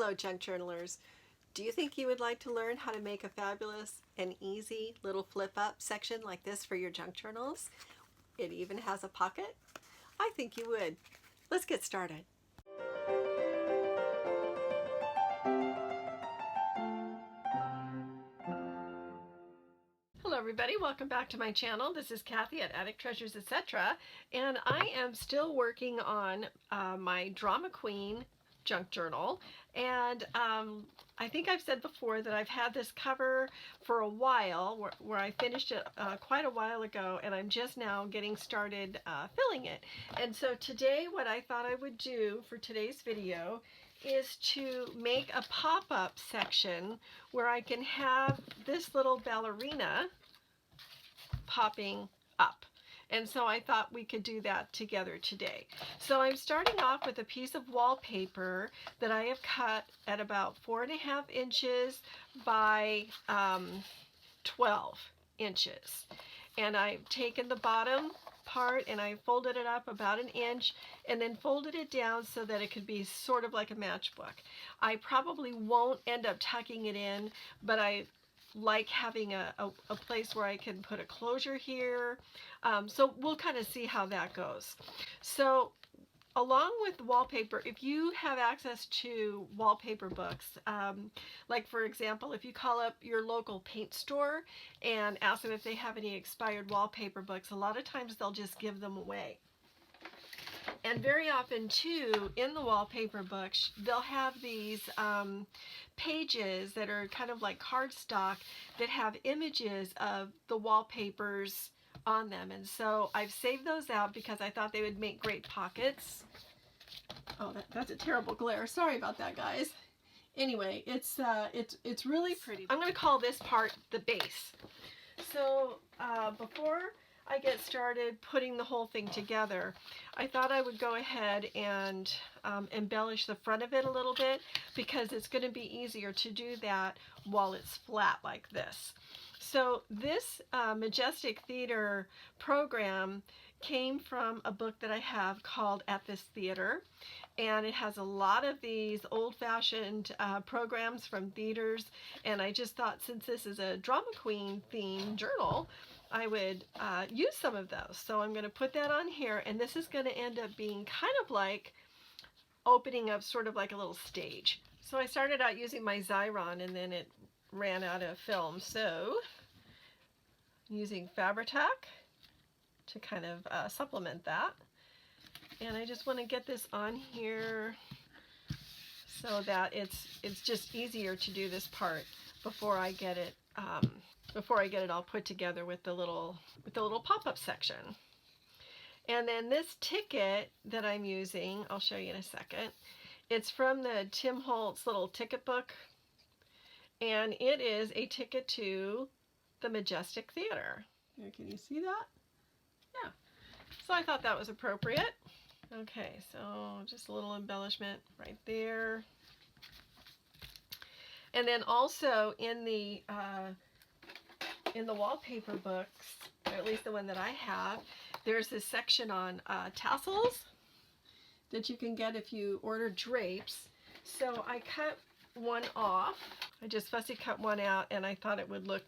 Hello, junk journalers. Do you think you would like to learn how to make a fabulous and easy little flip up section like this for your junk journals? It even has a pocket? I think you would. Let's get started. Hello everybody, welcome back to my channel. This is Kathy at Attic Treasures, etc. And I am still working on my Drama Queen junk journal, and I think I've said before that I've had this cover for a while, where I finished it quite a while ago, and I'm just now getting started filling it. And so today what I thought I would do for today's video is to make a pop-up section where I can have this little ballerina popping up. And so I thought we could do that together today. So I'm starting off with a piece of wallpaper that I have cut at about 4.5 inches by 12 inches. And I've taken the bottom part and I folded it up about 1 inch and then folded it down so that it could be sort of like a matchbook. I probably won't end up tucking it in, but I like having a place where I can put a closure here. So we'll kind of see how that goes. So along with wallpaper, if you have access to wallpaper books, like for example, if you call up your local paint store and ask them if they have any expired wallpaper books, a lot of times they'll just give them away. And very often too, in the wallpaper books, they'll have these pages that are kind of like cardstock that have images of the wallpapers on them. And so I've saved those out because I thought they would make great pockets. Oh, that's a terrible glare. Sorry about that, guys. Anyway, it's really pretty. I'm going to call this part the base. So before I get started putting the whole thing together, I thought I would go ahead and embellish the front of it a little bit, because it's going to be easier to do that while it's flat like this. So this Majestic Theater program came from a book that I have called At This Theater, and it has a lot of these old-fashioned programs from theaters, and I just thought, since this is a Drama Queen themed journal, I would use some of those. So I'm going to put that on here, and this is going to end up being kind of like opening up sort of like a little stage. So I started out using my Xyron, and then it ran out of film, so using Fabri-Tac to kind of supplement that. And I just want to get this on here so that it's just easier to do this part before I get it all put together with the little pop-up section. And then this ticket that I'm using, I'll show you in a second. It's from the Tim Holtz little ticket book, and it is a ticket to the Majestic Theater. Here, can you see that? Yeah. So I thought that was appropriate. Okay, so just a little embellishment right there. And then also in the wallpaper books, or at least the one that I have, there's this section on tassels that you can get if you order drapes. So I cut one off. I just fussy cut one out, and I thought it would look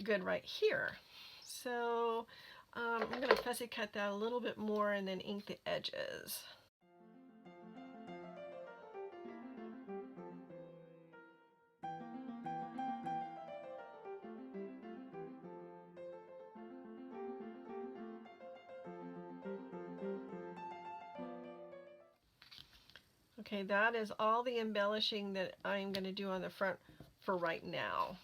good right here. So I'm going to fussy cut that a little bit more and then ink the edges. Okay, that is all the embellishing that I'm going to do on the front for right now.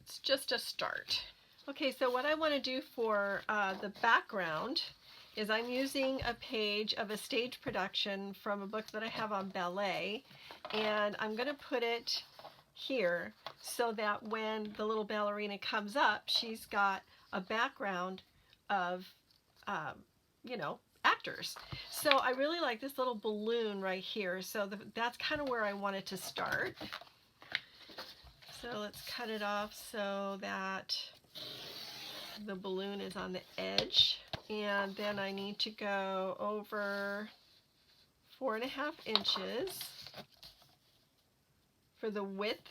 It's just a start. Okay, so what I want to do for the background is I'm using a page of a stage production from a book that I have on ballet, and I'm going to put it here so that when the little ballerina comes up, she's got a background of, you know, actors. So I really like this little balloon right here, so that's kind of where I wanted to start. So let's cut it off so that the balloon is on the edge, and then I need to go over 4.5 inches for the width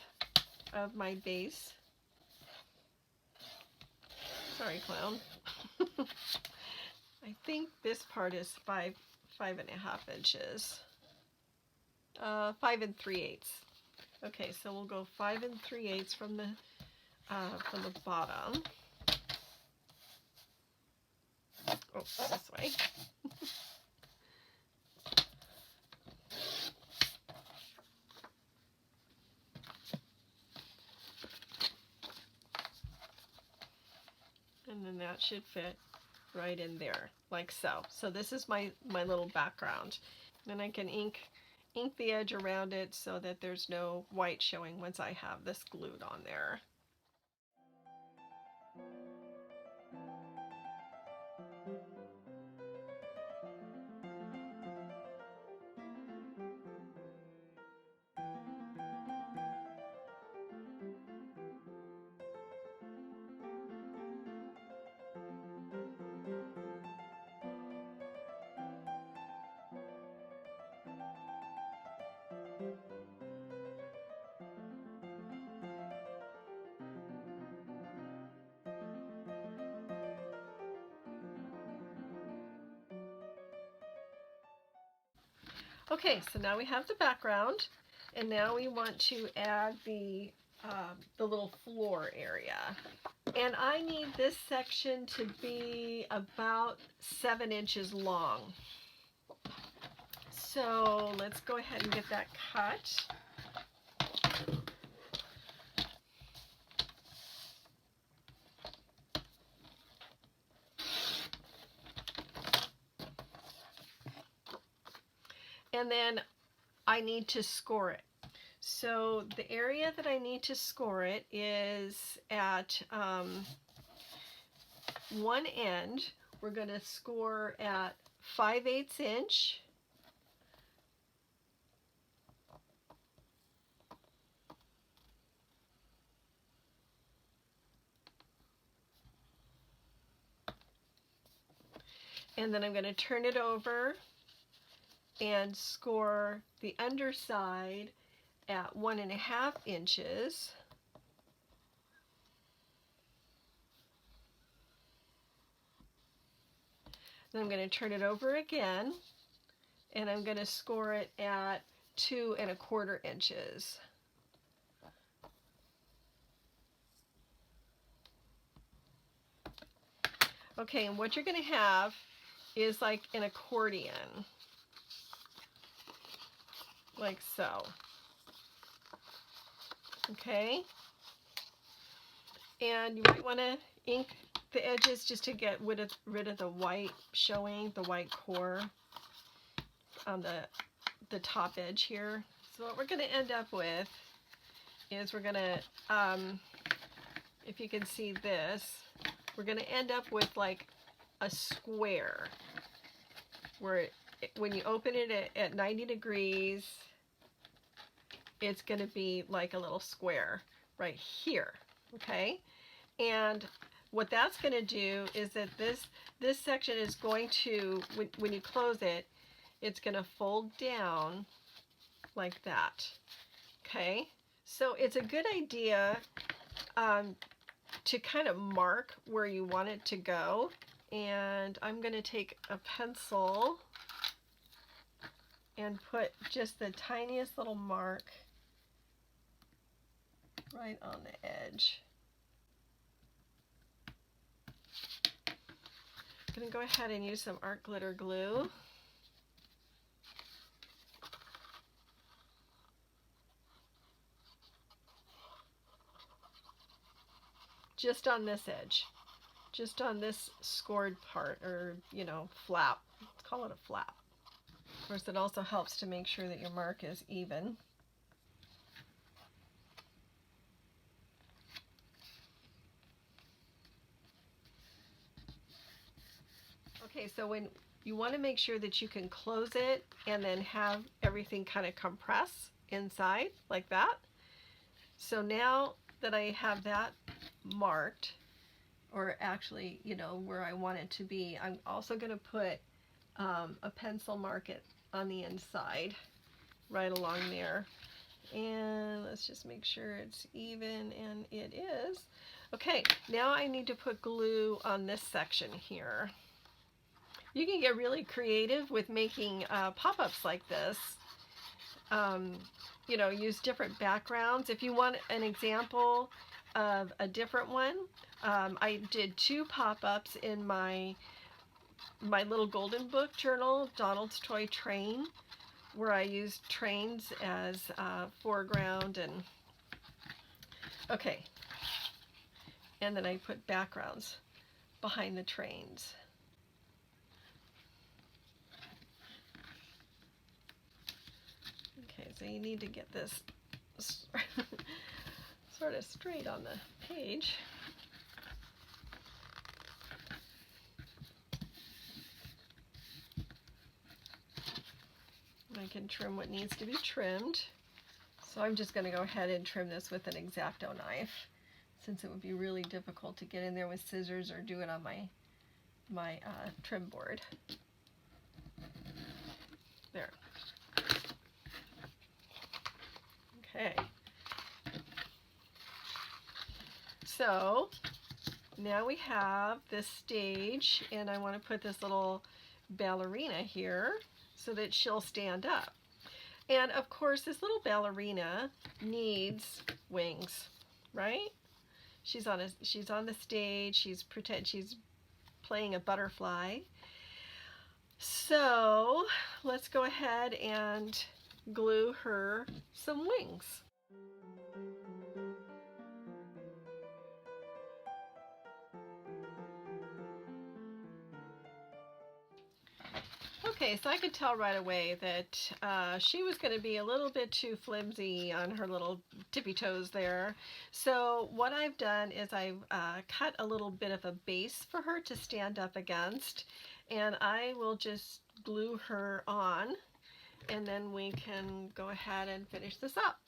of my base. Sorry, clown. I think this part is 5.5 inches. 5 3/8. Okay, so we'll go 5 3/8 from the bottom. Oh, this way. And then that should fit right in there, like so. So this is my little background. Then I can ink the edge around it so that there's no white showing once I have this glued on there. Okay, so now we have the background, and now we want to add the little floor area. And I need this section to be about 7 inches long. So let's go ahead and get that cut. And then I need to score it. So the area that I need to score it is at one end. We're going to score at 5/8 inch. And then I'm going to turn it over and score the underside at 1.5 inches. Then I'm going to turn it over again, and I'm going to score it at 2.25 inches. Okay, and what you're going to have is like an accordion, like so. Okay, and you might want to ink the edges just to get rid of the white showing, the white core on the top edge here. So what we're going to end up with is we're going to, if you can see this, we're going to end up with like a square where when you open it at 90 degrees, it's going to be like a little square right here. Okay, and what that's going to do is that this section is going to, when you close it, it's going to fold down like that. Okay, so it's a good idea to kind of mark where you want it to go. And I'm going to take a pencil and put just the tiniest little mark right on the edge. I'm going to go ahead and use some art glitter glue. Just on this edge, just on this scored part, or flap. Let's call it a flap. Of course, it also helps to make sure that your mark is even. Okay, so when you want to make sure that you can close it and then have everything kind of compress inside like that. So now that I have that marked, or actually, where I want it to be, I'm also going to put a pencil mark it on the inside, right along there. And let's just make sure it's even, and it is. Okay, now I need to put glue on this section here. You can get really creative with making pop-ups like this. You know, use different backgrounds. If you want an example of a different one, I did 2 pop-ups in my little golden book journal, Donald's Toy Train, where I used trains as foreground, and okay, and then I put backgrounds behind the trains. Okay, so you need to get this sort of straight on the page. I can trim what needs to be trimmed. So I'm just going to go ahead and trim this with an X-Acto knife, since it would be really difficult to get in there with scissors or do it on my trim board. There. Okay. So now we have this stage, and I want to put this little ballerina here so that she'll stand up. And of course, this little ballerina needs wings, right? She's on the stage. She's playing a butterfly. So let's go ahead and glue her some wings. Okay, so I could tell right away that she was going to be a little bit too flimsy on her little tippy toes there. So what I've done is I've cut a little bit of a base for her to stand up against, and I will just glue her on, and then we can go ahead and finish this up.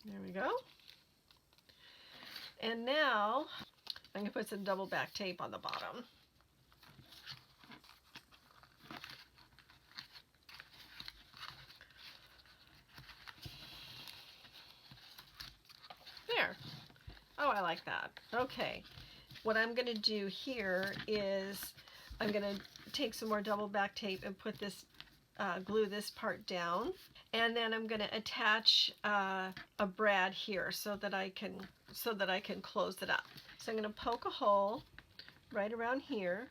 There we go. And now I'm going to put some double back tape on the bottom. There. Oh, I like that. Okay. What I'm going to do here is I'm going to take some more double back tape and put this, glue this part down. And then I'm going to attach a brad here so that I can close it up. So I'm going to poke a hole right around here.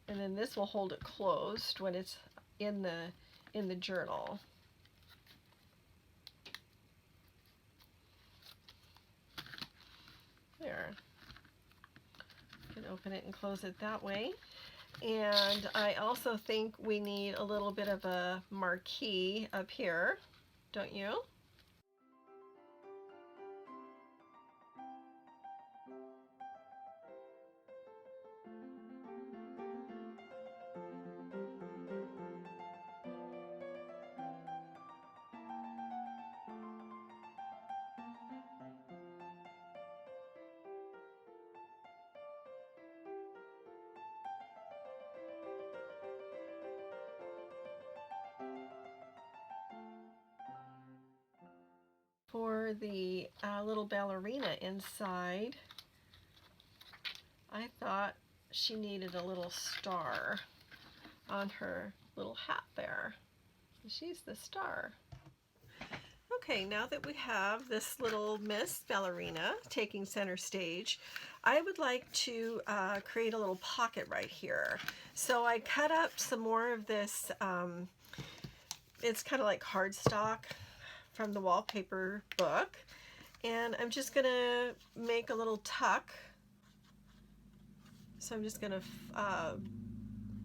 And then this will hold it closed when it's in the journal. There. You can open it and close it that way. And I also think we need a little bit of a marquee up here, don't you? For the little ballerina inside, I thought she needed a little star on her little hat there. She's the star. Okay, now that we have this little Miss Ballerina taking center stage, I would like to create a little pocket right here. So I cut up some more of this, it's kind of like cardstock from the wallpaper book, and I'm just gonna make a little tuck. So I'm just gonna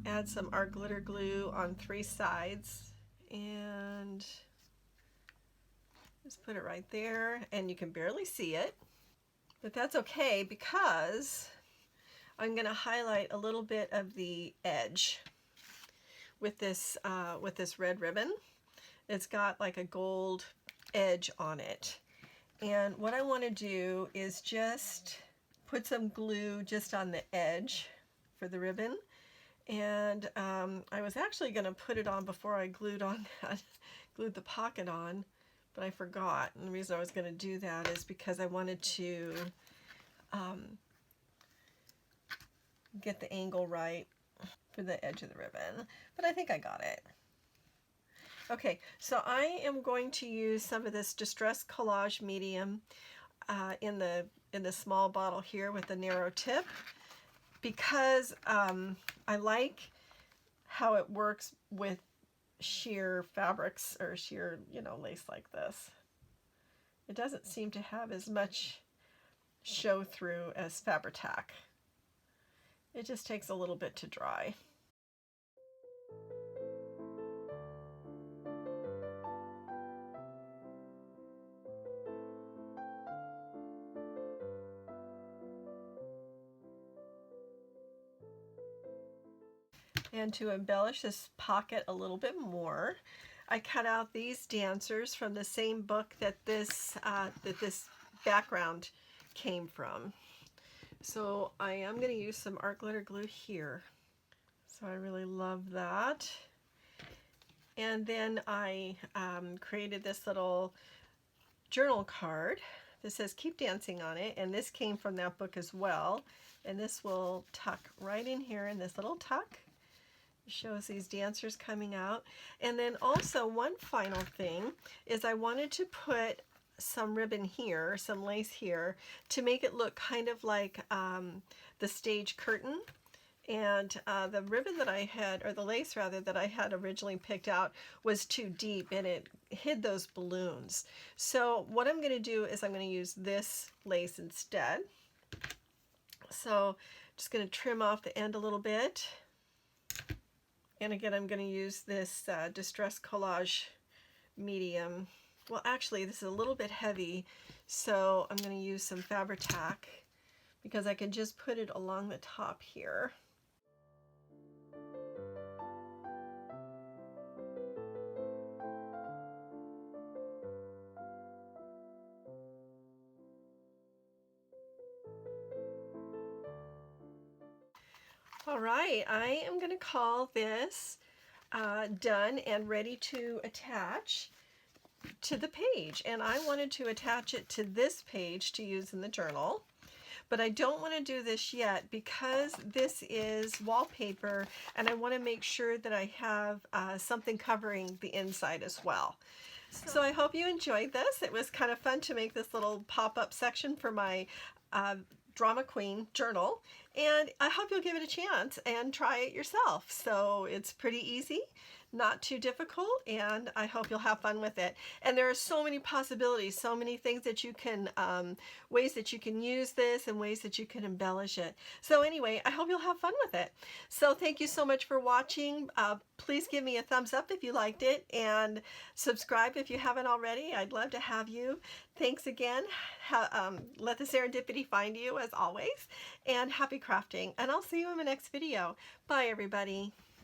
add some art glitter glue on 3 sides, and Just put it right there, and you can barely see it, but that's okay because I'm going to highlight a little bit of the edge with this red ribbon. It's got like a gold edge on it. And what I want to do is just put some glue just on the edge for the ribbon. And I was actually going to put it on before I glued on that, glued the pocket on, but I forgot. And the reason I was going to do that is because I wanted to get the angle right for the edge of the ribbon, but I think I got it. Okay, so I am going to use some of this Distress Collage Medium in the small bottle here with the narrow tip, because I like how it works with sheer fabrics or sheer, lace like this. It doesn't seem to have as much show through as Fabri-Tac. It just takes a little bit to dry. And to embellish this pocket a little bit more, I cut out these dancers from the same book that this background came from. So I am going to use some art glitter glue here. So I really love that. And then I created this little journal card that says "Keep Dancing" on it, and this came from that book as well. And this will tuck right in here in this little tuck. It shows these dancers coming out. And then also one final thing is I wanted to put some ribbon here, some lace here, to make it look kind of like the stage curtain. And the ribbon that I had, or the lace rather, that I had originally picked out was too deep and it hid those balloons. So what I'm going to do is I'm going to use this lace instead. So just going to trim off the end a little bit. And again, I'm going to use this Distress Collage Medium. Well, actually, this is a little bit heavy, so I'm going to use some Fabri-Tac because I can just put it along the top here. All right, I am going to call this done and ready to attach to the page. And I wanted to attach it to this page to use in the journal. But I don't want to do this yet because this is wallpaper and I want to make sure that I have something covering the inside as well. So I hope you enjoyed this. It was kind of fun to make this little pop-up section for my Drama Queen journal, and I hope you'll give it a chance and try it yourself. So it's pretty easy, not too difficult, and I hope you'll have fun with it. And there are so many possibilities, so many things that you can, ways that you can use this and ways that you can embellish it. So anyway, I hope you'll have fun with it. So thank you so much for watching. Please give me a thumbs up if you liked it, and subscribe if you haven't already. I'd love to have you. Thanks again. Let the serendipity find you as always, and happy crafting. And I'll see you in my next video. Bye, everybody.